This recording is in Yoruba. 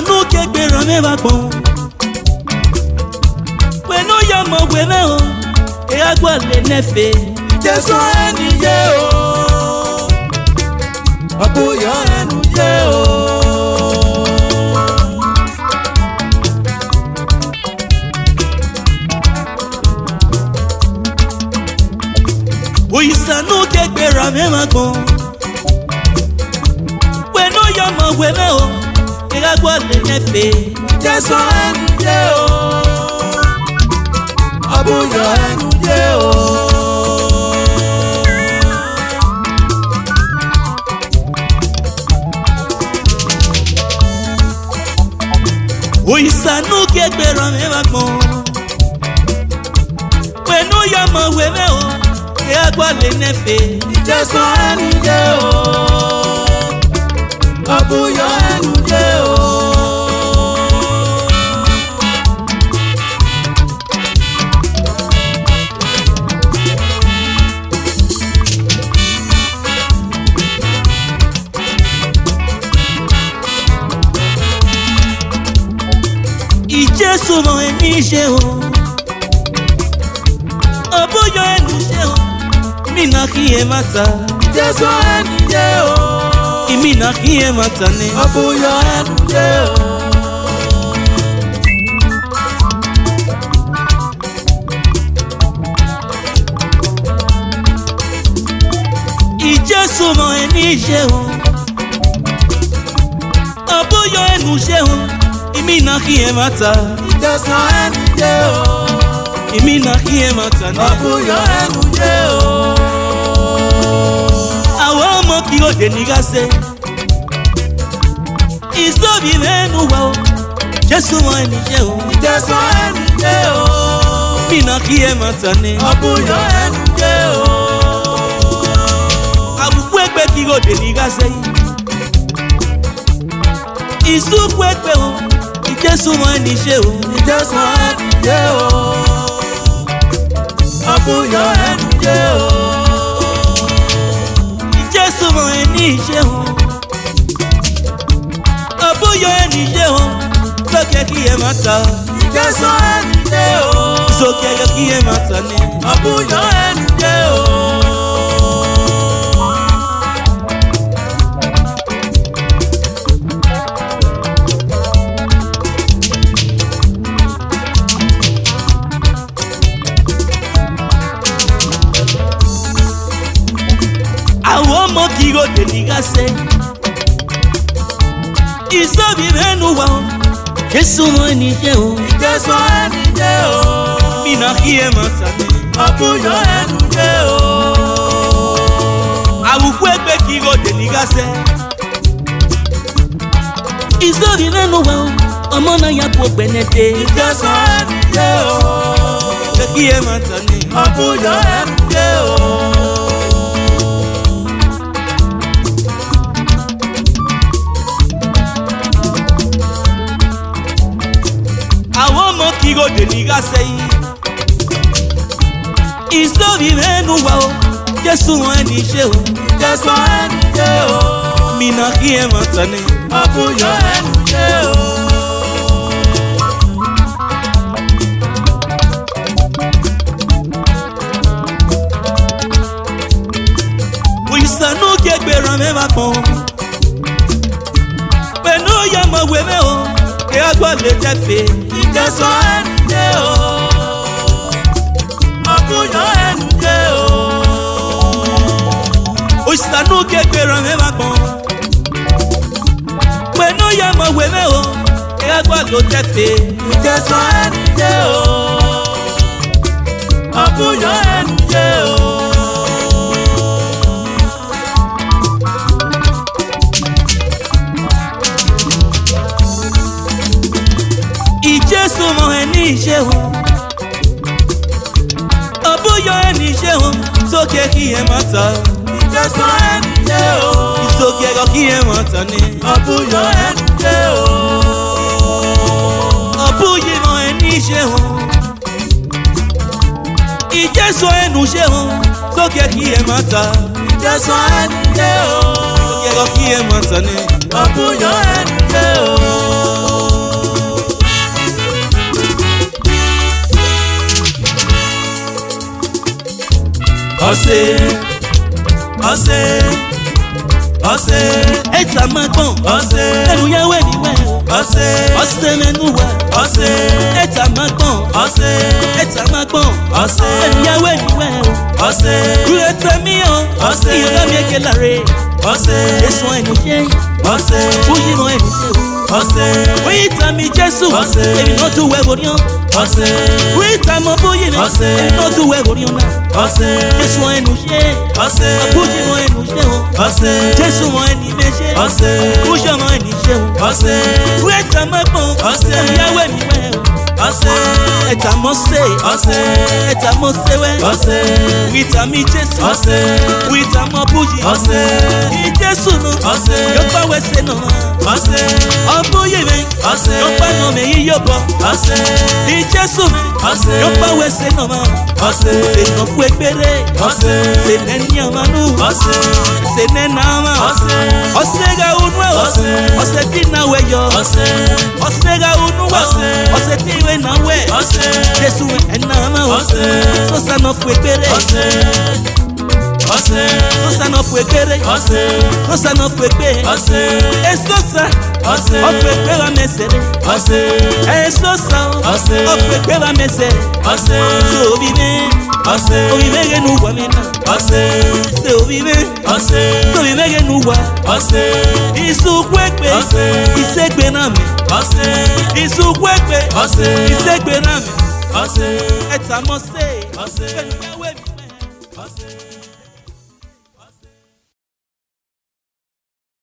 Osagiegberanwen bon. When no yama weme o, e agwa le nefe. Jesu eni ye o, abuya enu ye o. Osagiegberanwen bon. When no yama weme o, e agwa le nefe. Jesu eni ye o, abuya enu ye o. Osagiegberanwen bon. When no yama weme o, e agwa le nefe. Jesu eni ye o, abuya enu ye o. Jesu mo eni se o, abuya enu se o. Mina kiye mata. Jesu eni ye o, Imina kiye mata ne. abuya enu ye o. Jesu mo eni se o, abuya enu se o. Imina kiye mata. Jesu eni ye o, Imina kiye mata ne. abuya enu ye o. Awa mo ki o de nigase. Isobi menu wa o. Jesu mo eni se o, Jesu eni ye o, Imina kiye mata ne. abuya enu ye o. Abuku egbe ki o de nigase. Isuku egbe o. Jesu mo eni se o, Jesu eni ye o, abuya enu ye o. Jesu mo eni se o, abuya eni se o. Soke kiye mata. Jesu eni ye o, Soke kiye mata ne. abuya enu ye o. Awo mo ki o de nigase. Isobi menu wa o. Jesu mo eni se o, Jesu eni ye o, Mina kiye mata ne. abuya enu ye o. Abuku egbe ki o de nigase. Isobi menu wa o. Omo na ya po gbenete. Jesu eni ye o, Kiye mata ne. abuya enu ye o. Awo mo ki o de nigase yi. Isobi menu wa o. Jesu mo eni se o, Jesu eni ye o, Mina kiye mata ne. abuya enu ye o. Osagiegberanwen bon. Pẹ̀lú yama weme o, e agwa le tefe. Jesu eni ye o, abuya enu ye o. Osagiegberanwen bon. Pẹ̀lú yama weme o, e agwa le tefe. Jesu eni ye o, abuya enu ye o. Jesu mo eni se o, abuya eni se o. Soke kiye mata. Jesu eni ye o, Soke kiye mata ne. abuya enu ye o. Abuya mo eni se o, Jesu enu se o. Soke kiye mata. Jesu eni ye o, Soke kiye mata ne. Ọ̀bùyọ̀ ẹnu jẹ́ o. Ọ̀sẹ̀ Ẹ̀ta máa gbọ̀n. Ẹnu yẹn wẹ̀ níwẹ̀. Ọ̀sẹ̀ mẹ́nu wẹ̀. Ẹ̀ta máa gbọ̀n. Ẹ̀ta máa gbọ̀n. Ẹnu yẹn wẹ̀ níwẹ̀. Kúrẹ́ tẹ̀mí o. Ìyọ̀dá mi èké láre. Èso ẹnu jẹ́. Bóyí mọ ẹnu jẹ́ o. Bóyí ta mi Jésù. Èmi náà tún wẹ̀ wòrí ọ́. Bóyí ta mọ bóyí mi. Èmi náà tún wẹ̀ wòrí ọ́ náà. Èso ẹnu jẹ́. Bóyí mọ ẹnu jẹ́ o. Jésù mọ ẹni méje. Bóyí mọ ẹni jẹ́ o. Kúrẹ́ ta máa gbọ̀n. Ẹnu yẹn wẹ̀ níwẹ̀ o. Ẹ̀ta mọ́ sè. Ẹ̀ta mọ́ sè wẹ́. Wíta mi Jésù. Wíta mọ́ bóyí. Ní Jésù náà. Yóò bá wẹ̀sẹ̀ náà. Ọ̀bùyẹ̀ mi. Yóò bá nà mí yí yóò bọ̀. Ní Jésù mi. Yóò bá wẹ̀sẹ̀ náà. Sènà fún egbèrè. Sènà ní àmàlù. Sènà nàmà. Ọ̀sẹ̀ ga unu ẹ̀. Ọ̀sẹ̀ tí náà wẹ̀ yọ. Ọ̀sẹ̀ ga unu wẹ̀. Ọ̀sẹ̀ tí ìwé náà wẹ̀. Jésù ẹ̀ nàmà. Sọ̀sánà fún egbèrè. Sọ̀sánà fún egbèrè. Sọ̀sánà fún egbèrè. Esosa. Ọ̀fọ̀ egbèrè mẹsẹ̀rẹ̀. Esosa. Ọ̀fọ̀ egbèrè mẹsẹ̀rẹ̀. Sobi mi. Obi mege nu wa mena. Sobi mi. Sobi mege nu wa. Isukwekpe. Isegbe na mi. Isukwekpe. Isegbe na mi. Ẹ̀ta mọ́ sè.